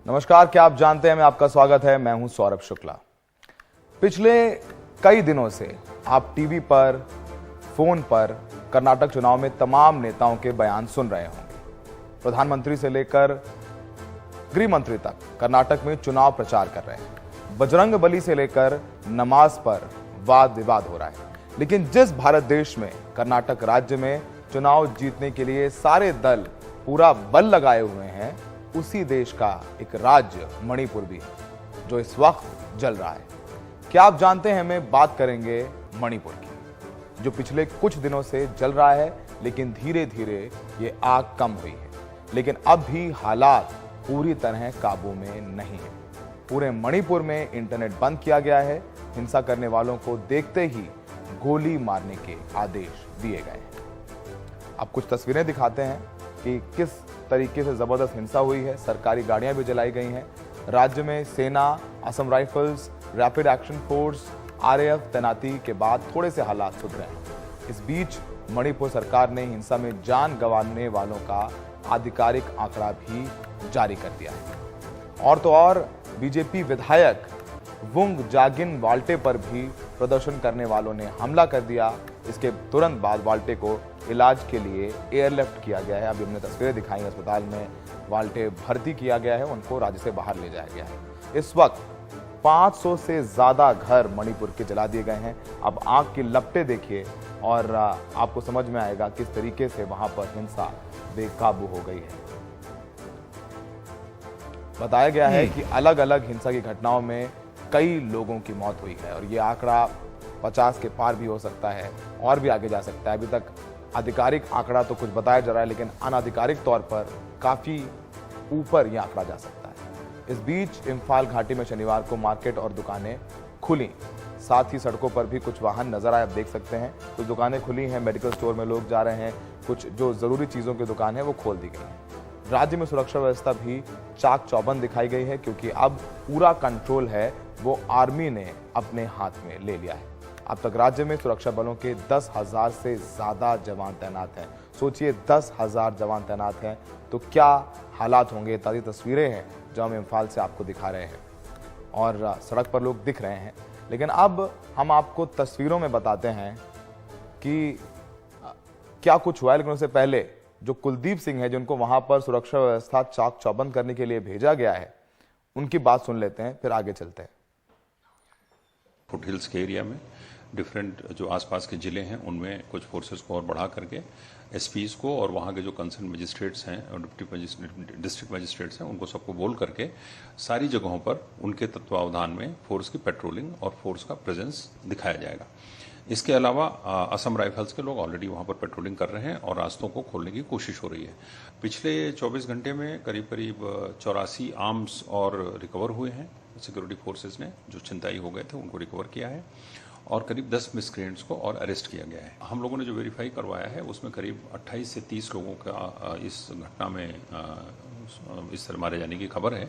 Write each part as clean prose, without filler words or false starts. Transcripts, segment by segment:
नमस्कार, क्या आप जानते हैं मैं आपका स्वागत है। मैं हूं सौरभ शुक्ला। पिछले कई दिनों से आप टीवी पर, फोन पर कर्नाटक चुनाव में तमाम नेताओं के बयान सुन रहे होंगे। प्रधानमंत्री से लेकर गृह मंत्री तक कर्नाटक में चुनाव प्रचार कर रहे हैं। बजरंग बली से लेकर नमाज पर वाद विवाद हो रहा है। लेकिन जिस भारत देश में कर्नाटक राज्य में चुनाव जीतने के लिए सारे दल पूरा बल लगाए हुए हैं, उसी देश का एक राज्य मणिपुर भी है जो इस वक्त जल रहा है। क्या आप जानते हैं, मैं बात करेंगे मणिपुर की, जो पिछले कुछ दिनों से जल रहा है, लेकिन धीरे धीरे ये आग कम हुई है। लेकिन अब भी हालात पूरी तरह काबू में नहीं है। पूरे मणिपुर में इंटरनेट बंद किया गया है। हिंसा करने वालों को देखते ही गोली मारने के आदेश दिए गए हैं। अब कुछ तस्वीरें दिखाते हैं कि किस तरीके से जबरदस्त हिंसा हुई है। सरकारी गाड़ियां भी जलाई गई हैं। राज्य में सेना, Assam rifles, rapid action force, RAF तैनाती के बाद थोड़े से हालात सुधरे हैं। इस बीच मणिपुर सरकार ने हिंसा में जान गंवाने वालों का आधिकारिक आंकड़ा भी जारी कर दिया है। और तो और बीजेपी विधायक वुंग जागिन वाल्टे पर भी प्रदर्शन करने वालों ने हमला कर दिया। इसके तुरंत बाद वाल्टे को इलाज के लिए एयरलिफ्ट किया गया है। अभी हमने तस्वीरें दिखाई, अस्पताल में वाल्टे भर्ती किया गया है, उनको राज्य से बाहर ले जाया गया है। इस वक्त 500 से ज्यादा घर मणिपुर के जला दिए गए हैं। अब आग की लपटें देखिए और आपको समझ में आएगा किस तरीके से वहां पर हिंसा बेकाबू हो गई है। बताया गया है कि अलग अलग हिंसा की घटनाओं में कई लोगों की मौत हुई है और ये आंकड़ा 50 के पार भी हो सकता है और भी आगे जा सकता है। अभी तक आधिकारिक आंकड़ा तो कुछ बताया जा रहा है, लेकिन अनाधिकारिक तौर पर काफी ऊपर यह आंकड़ा जा सकता है। इस बीच इम्फाल घाटी में शनिवार को मार्केट और दुकानें खुली। साथ ही सड़कों पर भी कुछ वाहन नजर आए, आप देख सकते हैं। कुछ दुकानें खुली हैं, मेडिकल स्टोर में लोग जा रहे हैं, कुछ जो जरूरी चीजों की दुकान है वो खोल दी गई है। राज्य में सुरक्षा व्यवस्था भी चाक चौबंद दिखाई गई है, क्योंकि अब पूरा कंट्रोल है वो आर्मी ने अपने हाथ में ले लिया है। अब तक राज्य में सुरक्षा बलों के 10,000 से ज्यादा जवान तैनात हैं। सोचिए, 10,000 जवान तैनात हैं तो क्या हालात होंगे। ताज़ी तस्वीरें हैं जो हम इम्फाल से आपको दिखा रहे हैं और सड़क पर लोग दिख रहे हैं। लेकिन अब हम आपको तस्वीरों में बताते हैं कि क्या कुछ हुआ है। लेकिन उससे पहले जो कुलदीप सिंह है, जिनको वहां पर सुरक्षा व्यवस्था चाक चौबंद करने के लिए भेजा गया है, उनकी बात सुन लेते हैं, फिर आगे चलते हैं। फुटहिल्स के एरिया में डिफरेंट जो आसपास के ज़िले हैं उनमें कुछ फोर्सेस को और बढ़ा करके एसपीज को और वहाँ के जो कंसर्न मजिस्ट्रेट्स हैं और डिस्ट्रिक्ट मजिस्ट्रेट्स हैं उनको सबको बोल करके सारी जगहों पर उनके तत्वावधान में फोर्स की पेट्रोलिंग और फोर्स का प्रेजेंस दिखाया जाएगा। इसके अलावा असम राइफल्स के लोग ऑलरेडी वहाँ पर पेट्रोलिंग कर रहे हैं और रास्तों को खोलने की कोशिश हो रही है। पिछले 24 घंटे में करीब 84 आर्म्स और रिकवर हुए हैं। सिक्योरिटी फोर्सेस ने जो छिनताई हो गए थे उनको रिकवर किया है और करीब 10 मिसक्रेंट्स को और अरेस्ट किया गया है। हम लोगों ने जो वेरीफाई करवाया है उसमें करीब 28 से 30 लोगों का इस घटना में इस तरह मारे जाने की खबर है।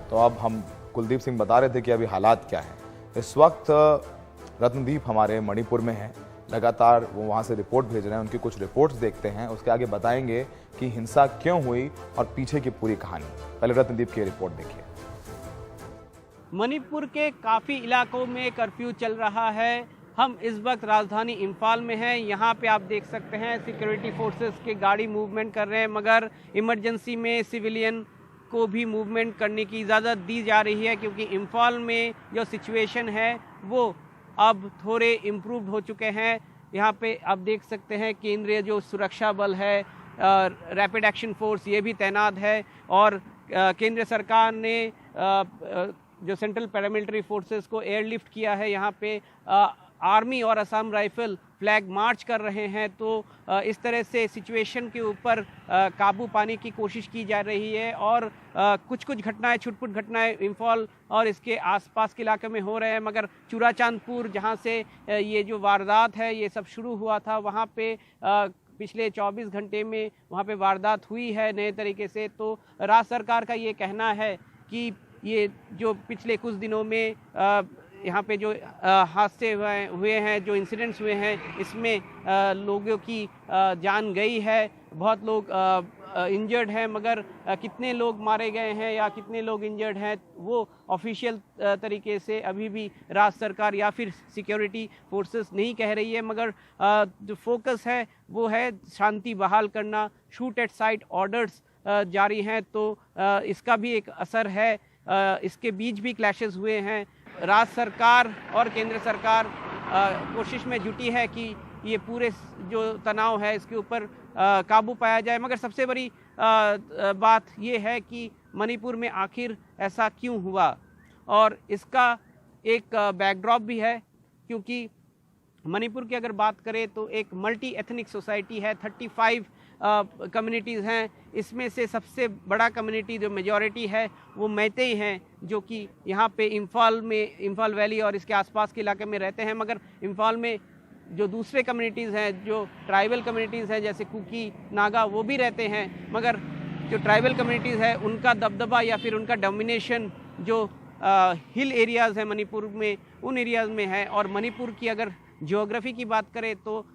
तो अब हम कुलदीप सिंह बता रहे थे कि अभी हालात क्या है। इस वक्त रत्नदीप हमारे मणिपुर में हैं, लगातार वो वहाँ से रिपोर्ट भेज रहे हैं। उनकी कुछ रिपोर्ट्स देखते हैं, उसके आगे बताएंगे कि हिंसा क्यों हुई और पीछे की पूरी कहानी। पहले रत्नदीप की रिपोर्ट देखिए। मणिपुर के काफ़ी इलाकों में कर्फ्यू चल रहा है। हम इस वक्त राजधानी इम्फाल में हैं। यहाँ पे आप देख सकते हैं सिक्योरिटी फोर्सेस के गाड़ी मूवमेंट कर रहे हैं, मगर इमरजेंसी में सिविलियन को भी मूवमेंट करने की इजाज़त दी जा रही है, क्योंकि इम्फाल में जो सिचुएशन है वो अब थोड़े इम्प्रूव्ड हो चुके हैं। यहाँ पे आप देख सकते हैं केंद्रीय जो सुरक्षा बल है, रैपिड एक्शन फोर्स, ये भी तैनात है और केंद्र सरकार ने जो सेंट्रल पैरामिलिट्री फोर्सेस को एयरलिफ्ट किया है। यहाँ पे आर्मी और असम राइफल फ्लैग मार्च कर रहे हैं। तो इस तरह से सिचुएशन के ऊपर काबू पाने की कोशिश की जा रही है और कुछ घटनाएं, छुटपुट घटनाएं इम्फाल और इसके आसपास के इलाके में हो रहे हैं, मगर चूड़ाचांदपुर जहां से ये जो वारदात है ये सब शुरू हुआ था, वहां पे पिछले 24 घंटे में वहां पे वारदात हुई है नए तरीके से। तो राज्य सरकार का ये कहना है कि ये जो पिछले कुछ दिनों में यहाँ पे जो हादसे हुए हैं, जो इंसिडेंट्स हुए हैं, इसमें लोगों की जान गई है। बहुत लोग इंजर्ड हैं, मगर कितने लोग मारे गए हैं या कितने लोग इंजर्ड हैं वो ऑफिशियल तरीके से अभी भी राज्य सरकार या फिर सिक्योरिटी फोर्सेस नहीं कह रही है। मगर जो फोकस है वो है शांति बहाल करना, शूट एट साइट ऑर्डर्स जारी हैं, तो इसका भी एक असर है। इसके बीच भी क्लैशेस हुए हैं। राज्य सरकार और केंद्र सरकार कोशिश में जुटी है कि ये पूरे जो तनाव है इसके ऊपर काबू पाया जाए। मगर सबसे बड़ी बात ये है कि मणिपुर में आखिर ऐसा क्यों हुआ, और इसका एक बैकड्रॉप भी है, क्योंकि मणिपुर की अगर बात करें तो एक मल्टी एथनिक सोसाइटी है, 35 कम्युनिटीज़ हैं। इसमें से सबसे बड़ा कम्युनिटी जो मेजॉरिटी है वो मैतेई हैं, जो कि यहाँ पे इम्फाल वैली और इसके आसपास के इलाके में रहते हैं। मगर इम्फाल में जो दूसरे कम्युनिटीज़ हैं, जो ट्राइबल कम्युनिटीज़ हैं जैसे कुकी, नागा, वो भी रहते हैं। मगर जो ट्राइबल कम्युनिटीज़ है उनका दबदबा या फिर उनका डोमिनेशन जो हिल एरियाज़ हैं मणिपुर में, उन एरियाज़ में है। और मणिपुर की अगर ज्योग्राफी की बात करें तो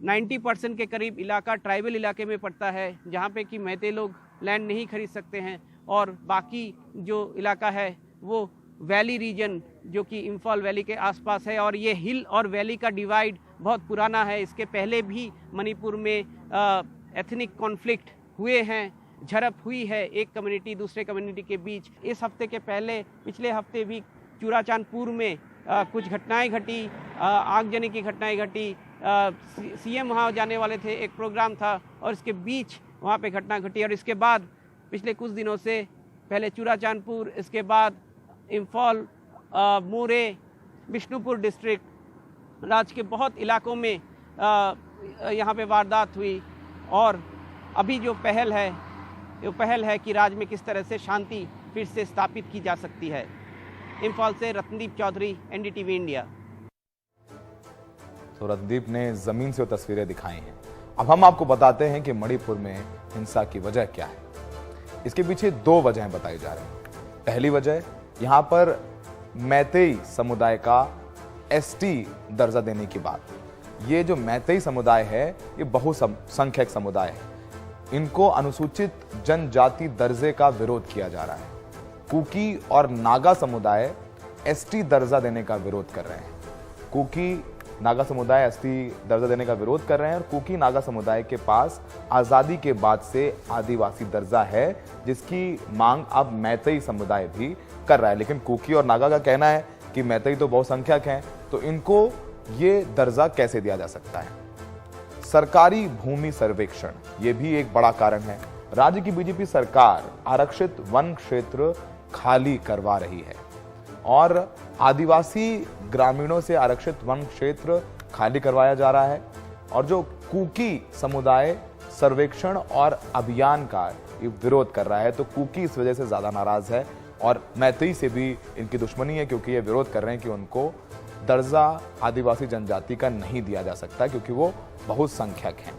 90% के करीब इलाका ट्राइबल इलाके में पड़ता है, जहाँ पे कि मैते लोग लैंड नहीं खरीद सकते हैं, और बाकी जो इलाका है वो वैली रीजन जो कि इम्फाल वैली के आसपास है। और ये हिल और वैली का डिवाइड बहुत पुराना है। इसके पहले भी मणिपुर में एथनिक कॉन्फ्लिक्ट हुए हैं, झड़प हुई है एक कम्युनिटी दूसरे कम्युनिटी के बीच। इस हफ्ते के पिछले हफ्ते भी चूराचांदपुर में कुछ घटनाएं घटी, आगजनी की घटनाएं घटी। सीएम वहाँ जाने वाले थे, एक प्रोग्राम था, और इसके बीच वहाँ पे घटना घटी। और इसके बाद पिछले कुछ दिनों से पहले चूराचांदपुर, इसके बाद इम्फाल, मोरे, बिष्णुपुर डिस्ट्रिक्ट, राज्य के बहुत इलाकों में यहाँ पे वारदात हुई। और अभी जो पहल है कि राज्य में किस तरह से शांति फिर से स्थापित की जा सकती है। इम्फाल से रत्नदीप चौधरी, एनडीटीवी इंडिया। तो रत्नदीप ने जमीन से वो तस्वीरें दिखाई हैं। अब हम आपको बताते हैं कि मणिपुर में हिंसा की वजह क्या है। इसके पीछे दो वजहें बताई जा रही हैं। पहली वजह, यहां पर मैतेई समुदाय का एसटी दर्जा देने की बात। ये जो मैतेई समुदाय है ये बहुसंख्यक समुदाय है, इनको अनुसूचित जनजाति दर्जे का विरोध किया जा रहा है। कुकी और नागा समुदाय एसटी दर्जा देने का विरोध कर रहे हैं। कुकी नागा समुदाय एसटी दर्जा देने का विरोध कर रहे हैं, और कुकी नागा समुदाय के पास आजादी के बाद से आदिवासी दर्जा है, जिसकी मांग अब मैतेई समुदाय भी कर रहा है। लेकिन कुकी और नागा का कहना है कि मैतेई तो बहुसंख्यक हैं, तो इनको ये दर्जा कैसे दिया जा सकता है। सरकारी भूमि सर्वेक्षण ये भी एक बड़ा कारण है। राज्य की बीजेपी सरकार आरक्षित वन क्षेत्र खाली करवा रही है, और आदिवासी ग्रामीणों से आरक्षित वन क्षेत्र खाली करवाया जा रहा है। और जो कुकी समुदाय सर्वेक्षण और अभियान का विरोध कर रहा है, तो कुकी इस वजह से ज्यादा नाराज है, और मैतेई से भी इनकी दुश्मनी है, क्योंकि ये विरोध कर रहे हैं कि उनको दर्जा आदिवासी जनजाति का नहीं दिया जा सकता, क्योंकि वो बहुसंख्यक हैं।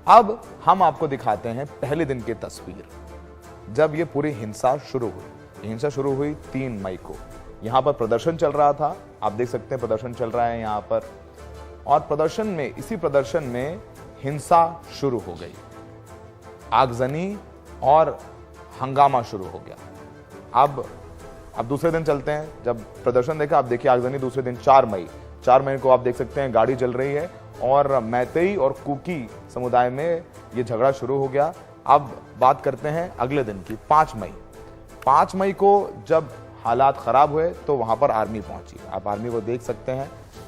अब हम आपको दिखाते हैं पहले दिन की तस्वीर, जब ये पूरी हिंसा शुरू हुई। हिंसा शुरू हुई 3 मई को। यहां पर प्रदर्शन चल रहा था, आप देख सकते हैं प्रदर्शन चल रहा है यहां पर, और इसी प्रदर्शन में हिंसा शुरू हो गई, आगजनी और हंगामा शुरू हो गया। अब दूसरे दिन चलते हैं, जब प्रदर्शन देखा, आप देखिए आगजनी दूसरे दिन 4 मई को आप देख सकते हैं गाड़ी जल रही है, और मैतेई और कुकी समुदाय में ये झगड़ा शुरू हो गया। अब बात करते हैं अगले दिन की, 5 मई को जब हालात खराब हुए तो वहां पर आर्मी पहुंची। आप आर्मी को देख सकते हैं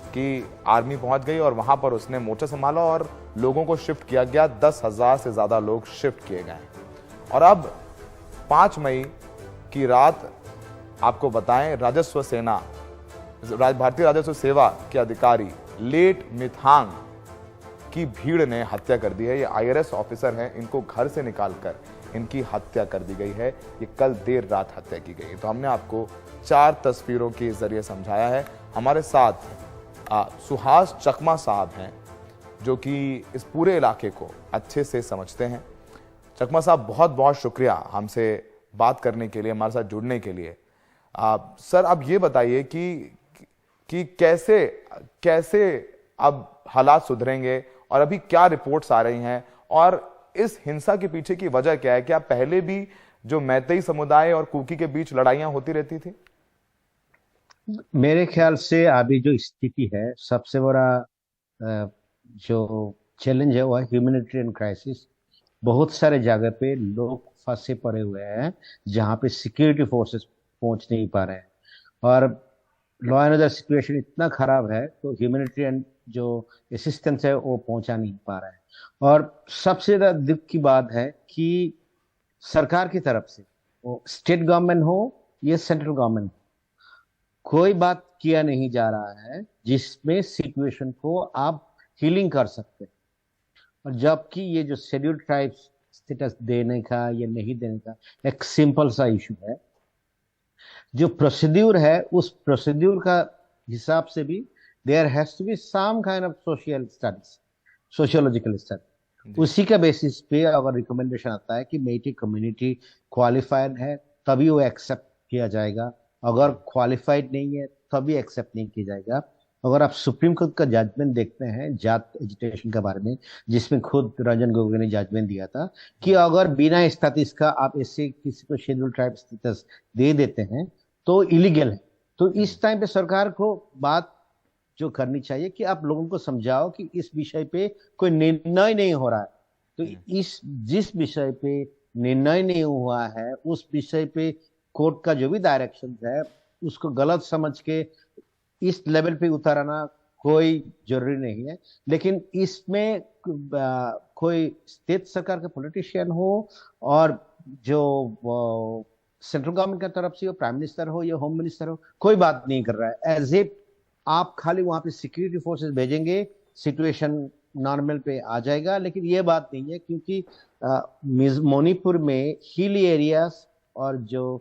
कि आर्मी पहुंच गई, और वहां पर उसने मोर्चा संभाला और लोगों को शिफ्ट किया गया। 10,000 से ज्यादा लोग शिफ्ट किए गए। और अब 5 मई की रात आपको बताएं, राजस्व सेना, भारतीय राजस्व सेवा के अधिकारी लेट मिथांग की भीड़ ने हत्या कर दी है। ये IRS ऑफिसर हैं, इनको घर से निकालकर इनकी हत्या कर दी गई है। ये कल देर रात हत्या की गई। तो हमने आपको 4 तस्वीरों के जरिए समझाया है। हमारे साथ सुहास चकमा साहब हैं, जो कि इस पूरे इलाके को अच्छे से समझते हैं। चकमा साहब, बहुत बहुत शुक्रिया हमसे बात करने के लिए, हमारे साथ जुड़ने के लिए। सर, अब ये बताइए कि कैसे अब हालात सुधरेंगे, और अभी क्या रिपोर्ट्स आ रही हैं, और इस हिंसा के पीछे की वजह क्या है? क्या पहले भी जो मैतेई समुदाय और कुकी के बीच लड़ाइयां होती रहती थी? मेरे ख्याल से अभी जो स्थिति है, सबसे बड़ा जो चैलेंज है वो है ह्यूमैनिटेरियन क्राइसिस। बहुत सारे जगह पे लोग फंसे पड़े हुए हैं जहाँ पे सिक्योरिटी फोर्सेस पहुंच नहीं पा रहे हैं, और लॉ एंड ऑर्डर सिचुएशन इतना खराब है तो ह्यूमैनिटेरियन जो असिस्टेंस है वो पहुंचा नहीं पा रहा है। और सबसे ज्यादा दुख की बात है कि सरकार की तरफ से, वो स्टेट गवर्नमेंट हो या सेंट्रल गवर्नमेंट, कोई बात किया नहीं जा रहा है जिसमें सिचुएशन को आप हीलिंग कर सकते हैं। और जबकि ये जो शेड्यूल्ड ट्राइब्स स्टेटस देने का या नहीं देने का एक सिंपल सा इशू है, जो प्रोसीड्यूर है उस प्रोसीड्यूर का हिसाब से भी there has to be some kind of social studies, sociological study. उसी का बेसिस पे अगर रिकमेंडेशन आता है कि मेइटी कम्युनिटी क्वालिफाइड है तभी वो एक्सेप्ट किया जाएगा, अगर क्वालिफाइड नहीं है तभी एक्सेप्ट नहीं किया जाएगा। अगर आप सुप्रीम कोर्ट का जजमेंट देखते हैं जाट एजुटेशन के बारे में, जिसमें खुद रंजन गोगोई ने जजमेंट दिया था कि अगर बिना स्टेटस का आप ऐसे किसी को शेड्यूल ट्राइब स्टेटस दे देते हैं तो इलीगल है। तो इस टाइम पे सरकार को बात जो करनी चाहिए कि आप लोगों को समझाओ कि इस विषय पे कोई निर्णय नहीं हो रहा है, तो इस जिस विषय पे निर्णय नहीं हुआ है उस विषय पे कोर्ट का जो भी डायरेक्शन है उसको गलत समझ के इस लेवल पे उतारना कोई जरूरी नहीं है। लेकिन इसमें कोई स्टेट सरकार के पॉलिटिशियन हो और जो सेंट्रल गवर्नमेंट की तरफ से प्राइम मिनिस्टर हो या होम मिनिस्टर हो, कोई बात नहीं कर रहा है। एज इफ आप खाली वहां पे सिक्योरिटी फोर्सेस भेजेंगे सिचुएशन नॉर्मल पे आ जाएगा, लेकिन ये बात नहीं है क्योंकि मणिपुर में हिली एरियाज और जो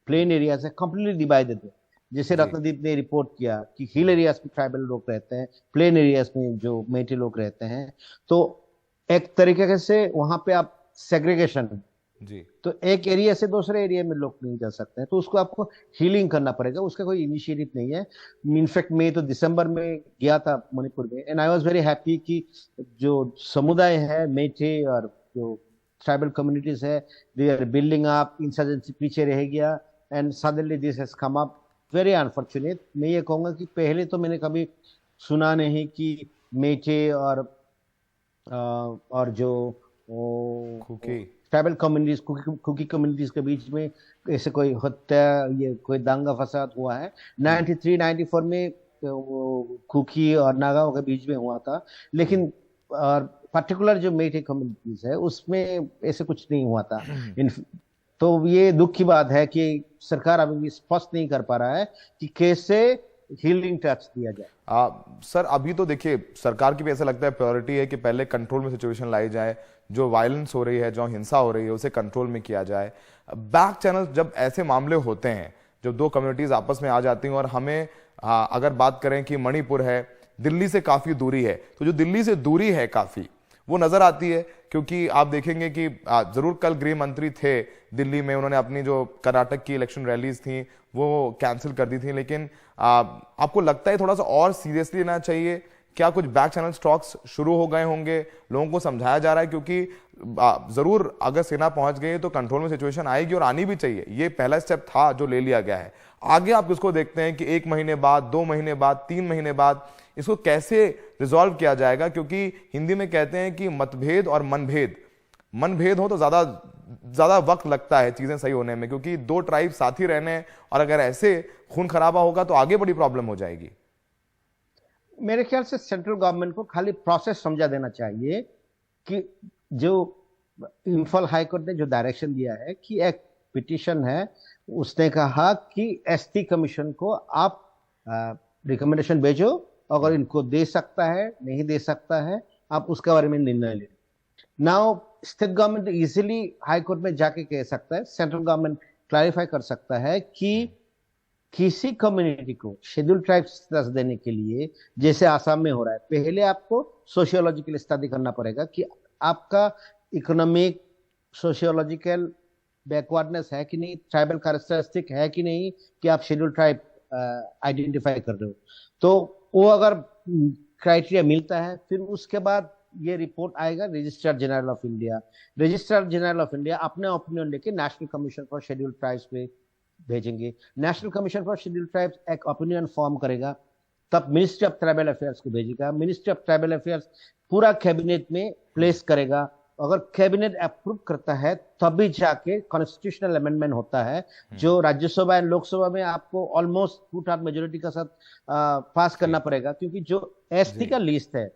प्लेन एरियाज है कंप्लीटली डिवाइडेड है। जैसे रत्नदीप ने रिपोर्ट किया कि हिल एरियाज में ट्राइबल लोग रहते हैं, प्लेन एरियाज में जो मेटी लोग रहते हैं, तो एक तरीके से वहां पे आप सेग्रीगेशन जी, तो एक एरिया से दूसरे एरिया में लोग नहीं जा सकते हैं, तो उसको आपको हीलिंग करना पड़ेगा। उसका कोई इनिशिएटिव नहीं है। इनफैक्ट मैं तो दिसंबर में गया था मणिपुर में, and I was very happy कि जो समुदाय है मेटे और जो ट्राइबल कम्युनिटीज है, they are building up, insurgency पीछे रह गया and suddenly this has come up. Very unfortunate. मैं ये कहूंगा कि पहले तो मैंने कभी सुना नहीं कि मेटे और जो Kuki tribal communities, Kuki communities के बीच में ऐसे कोई हत्या, ये कोई दंगा फसाद हुआ है। 93-94 में कुकी और नागाओं के बीच में हुआ था, लेकिन पर्टिकुलर जो मेटे कम्युनिटीज है उसमें ऐसे कुछ नहीं हुआ था। तो ये दुख की बात है कि सरकार अभी स्पष्ट नहीं कर पा रहा है कि कैसे हीलिंग टच दिया जाए। सर अभी तो देखिए सरकार की भी ऐसा लगता है प्रायोरिटी है कि पहले कंट्रोल में सिचुएशन लाई जाए, जो वायलेंस हो रही है, जो हिंसा हो रही है उसे कंट्रोल में किया जाए। बैक चैनल जब ऐसे मामले होते हैं, जब दो कम्युनिटीज आपस में आ जाती हैं, और हमें अगर बात करें कि मणिपुर है, दिल्ली से काफी दूरी है, तो जो दिल्ली से दूरी है काफी वो नजर आती है, क्योंकि आप देखेंगे कि जरूर कल गृह मंत्री थे दिल्ली में, उन्होंने अपनी जो कर्नाटक की इलेक्शन रैलीज थी वो कैंसिल कर दी थी, लेकिन आपको लगता है थोड़ा सा और सीरियसली लेना चाहिए? क्या कुछ बैक चैनल स्टॉक्स शुरू हो गए होंगे, लोगों को समझाया जा रहा है? क्योंकि जरूर अगर सेना पहुंच गई तो कंट्रोल में सिचुएशन आएगी और आनी भी चाहिए, ये पहला स्टेप था जो ले लिया गया है। आगे आप किसको देखते हैं कि 1 महीने बाद, 2 महीने बाद, 3 महीने बाद इसको कैसे रिजॉल्व किया जाएगा? क्योंकि हिंदी में कहते हैं कि मतभेद और मनभेद हो तो ज्यादा वक्त लगता है चीजें सही होने में, क्योंकि दो ट्राइब साथ ही रहने, और अगर ऐसे खून खराबा होगा तो आगे बड़ी प्रॉब्लम हो जाएगी। मेरे ख्याल से सेंट्रल गवर्नमेंट को खाली प्रोसेस समझा देना चाहिए कि जो इम्फाल हाई कोर्ट ने जो डायरेक्शन दिया है कि एक पिटीशन है, उसने कहा कि एसटी कमीशन को आप रिकमेंडेशन भेजो, अगर इनको दे सकता है नहीं दे सकता है आप उसके बारे में निर्णय ले। Now state government easily high court में जाके कह सकता है, सेंट्रल गवर्नमेंट क्लैरिफाई कर सकता है कि किसी कम्युनिटी को शेड्यूल ट्राइब स्टेटस देने के लिए, जैसे आसाम में हो रहा है, पहले आपको सोशियोलॉजिकल स्टडी करना पड़ेगा कि आपका इकोनॉमिक सोशियोलॉजिकल बैकवर्डनेस है कि नहीं, ट्राइबल कैरेक्टरिस्टिक है कि नहीं, कि आप शेड्यूल ट्राइब आइडेंटिफाई कर रहे हो। तो वो अगर क्राइटेरिया मिलता है फिर उसके बाद ये रिपोर्ट आएगा registrar general of India. Registrar general of India अपने ओपिनियन लेके national commission for scheduled tribes पे भेजेंगे। National commission for scheduled tribes एक ओपिनियन फॉर्म करेगा, तब मिनिस्ट्री ऑफ ट्राइबल अफेयर्स को भेजेगा। मिनिस्ट्री ऑफ ट्राइबल अफेयर्स पूरा कैबिनेट में प्लेस करेगा। अगर कैबिनेट अप्रूव करता है तभी जाके कॉन्स्टिट्यूशनल अमेंडमेंट होता है, जो राज्यसभा एंड लोकसभा में आपको ऑलमोस्ट 2/3 मेजोरिटी का साथ पास करना पड़ेगा, क्योंकि जो एसटी का लिस्ट है,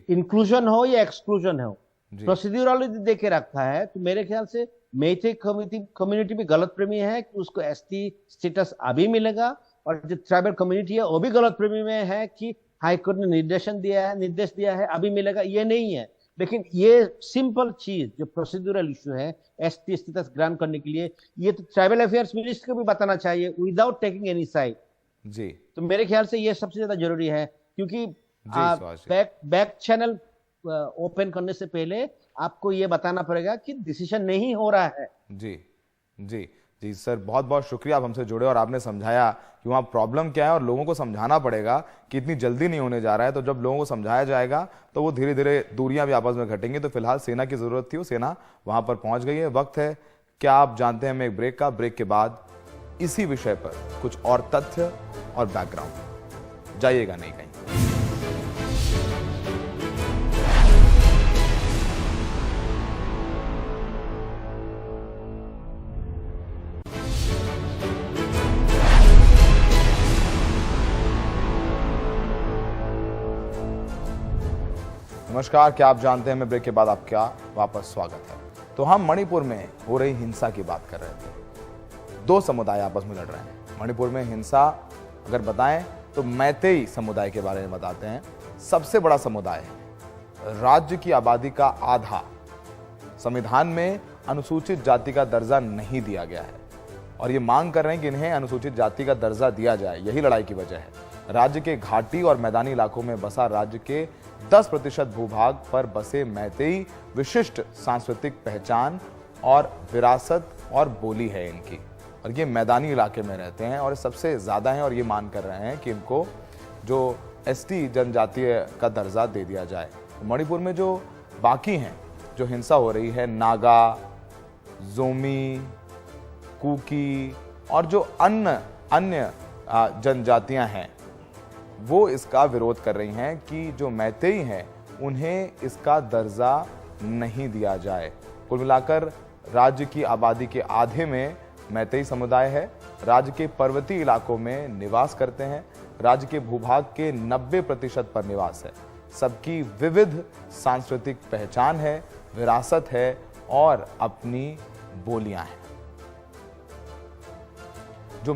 इंक्लूजन हो या एक्सक्लूजन हो, प्रोसीड्यूरली दे के रखा है। तो मेरे ख्याल से मेथे कम्युनिटी भी गलत प्रेमी है कि उसको एसटी स्टेटस अभी मिलेगा, और जो ट्राइबल कम्युनिटी है वो भी गलत प्रेमी में है कि हाईकोर्ट ने निर्देश दिया है अभी मिलेगा, ये नहीं है। लेकिन ये सिंपल चीज जो प्रोसीड्यूरल इशू है एसटी स्टेटस ग्रांट करने के लिए, ये तो ट्राइबल अफेयर्स मिनिस्टर को भी बताना चाहिए विदाउट टेकिंग एनी साइड जी। तो मेरे ख्याल से ये सबसे ज्यादा जरूरी है, क्योंकि बैक चैनल ओपन करने से पहले आपको ये बताना पड़ेगा कि डिसीजन नहीं हो रहा है। जी जी जी सर, बहुत बहुत शुक्रिया, आप हमसे जुड़े और आपने समझाया कि वहाँ प्रॉब्लम क्या है, और लोगों को समझाना पड़ेगा कि इतनी जल्दी नहीं होने जा रहा है। तो जब लोगों को समझाया जाएगा तो वो धीरे धीरे दूरियां भी आपस में घटेंगी। तो फिलहाल सेना की जरूरत थी, वो सेना वहां पर पहुंच गई है। वक्त है, क्या आप जानते हैं, मैं एक ब्रेक का, ब्रेक के बाद इसी विषय पर कुछ और तथ्य और बैकग्राउंड। जाइएगा नहीं कहीं। नमस्कार, क्या आप जानते हैं, मैं ब्रेक के बाद आपका वापस स्वागत है। तो हम मणिपुर में हो रही हिंसा की बात कर रहे थे। दो समुदाय आपस में लड़ रहे हैं। मणिपुर में हिंसा अगर बताएं तो मैतेई समुदाय के बारे में बताते हैं। सबसे बड़ा समुदाय है, राज्य की आबादी का आधा। संविधान में अनुसूचित जाति का दर्जा नहीं दिया गया है और ये मांग कर रहे हैं कि इन्हें अनुसूचित जाति का दर्जा दिया जाए। यही लड़ाई की वजह है। राज्य के घाटी और मैदानी इलाकों में बसा राज्य के 10% भूभाग पर बसे मैतेई विशिष्ट सांस्कृतिक पहचान और विरासत और बोली है इनकी, और ये मैदानी इलाके में रहते हैं और सबसे ज्यादा हैं, और ये मान कर रहे हैं कि इनको जो एसटी जनजातीय का दर्जा दे दिया जाए। मणिपुर में जो बाकी हैं, जो हिंसा हो रही है, नागा, जोमी, कुकी और जो अन्य जनजातियां हैं, वो इसका विरोध कर रही हैं कि जो मैतेई हैं उन्हें इसका दर्जा नहीं दिया जाए। कुल मिलाकर राज्य की आबादी के आधे में मैतेई समुदाय है। राज्य के पर्वतीय इलाकों में निवास करते हैं। राज्य के भूभाग के 90% पर निवास है। सबकी विविध सांस्कृतिक पहचान है, विरासत है और अपनी बोलियां हैं। जो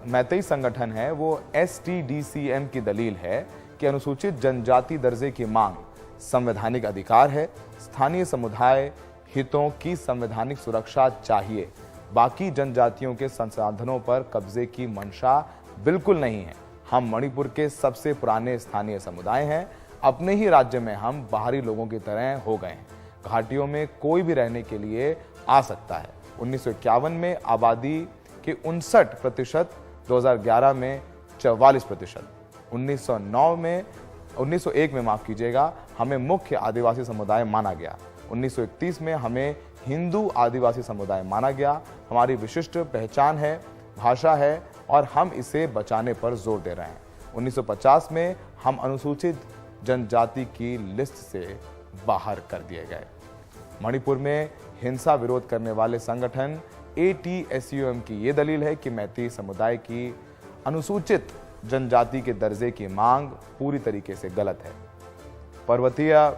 मैतेई संगठन है वो STDCM की दलील है कि अनुसूचित जनजाति दर्जे की मांग संवैधानिक अधिकार है। स्थानीय समुदाय हितों की संवैधानिक सुरक्षा चाहिए। बाकी जनजातियों के संसाधनों पर कब्जे की मंशा बिल्कुल नहीं है। हम मणिपुर के सबसे पुराने स्थानीय समुदाय हैं। अपने ही राज्य में हम बाहरी लोगों की तरह हो गए हैं। घाटियों में कोई भी रहने के लिए आ सकता है। 1951 में आबादी के 59%, 2011 में 44%, 1901 में माफ कीजिएगा, हमें मुख्य आदिवासी समुदाय माना गया। 1931 में हमें हिंदू आदिवासी समुदाय माना गया। हमारी विशिष्ट पहचान है, भाषा है और हम इसे बचाने पर जोर दे रहे हैं। 1950 में हम अनुसूचित जनजाति की लिस्ट से बाहर कर दिए गए। मणिपुर में हिंसा विरोध करने वाले संगठन ATSUM की यह दलील है कि मैतेई समुदाय की अनुसूचित जनजाति के दर्जे की मांग पूरी तरीके से गलत है। पर्वतीय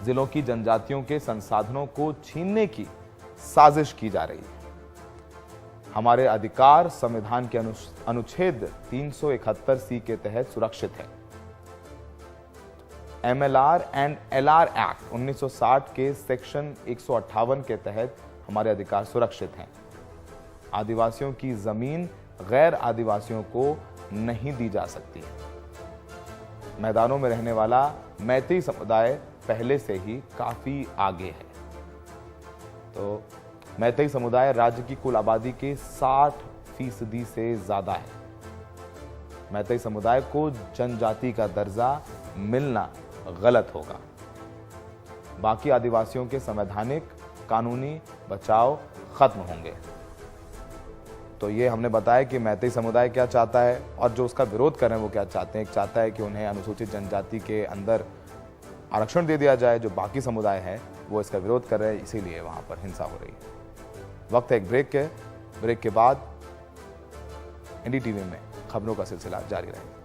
जिलों की जनजातियों के संसाधनों को छीनने की साजिश की जा रही है। हमारे अधिकार संविधान के अनुच्छेद 371C के तहत सुरक्षित है। MLR एंड LR एक्ट 1960 के सेक्शन 158 के तहत हमारे अधिकार सुरक्षित हैं। आदिवासियों की जमीन गैर आदिवासियों को नहीं दी जा सकती है। मैदानों में रहने वाला मैतेई समुदाय पहले से ही काफी आगे है। तो मैतेई समुदाय राज्य की कुल आबादी के 60% से ज्यादा है। मैतेई समुदाय को जनजाति का दर्जा मिलना गलत होगा। बाकी आदिवासियों के संवैधानिक कानूनी बचाव खत्म होंगे। तो ये हमने बताया कि मैतेई समुदाय क्या चाहता है और जो उसका विरोध कर रहे हैं वो क्या चाहते हैं। एक चाहता है कि उन्हें अनुसूचित जनजाति के अंदर आरक्षण दे दिया जाए, जो बाकी समुदाय है वो इसका विरोध कर रहे हैं, इसीलिए वहां पर हिंसा हो रही है। वक्त है एक ब्रेक के बाद एनडीटीवी में खबरों का सिलसिला जारी रहेगा।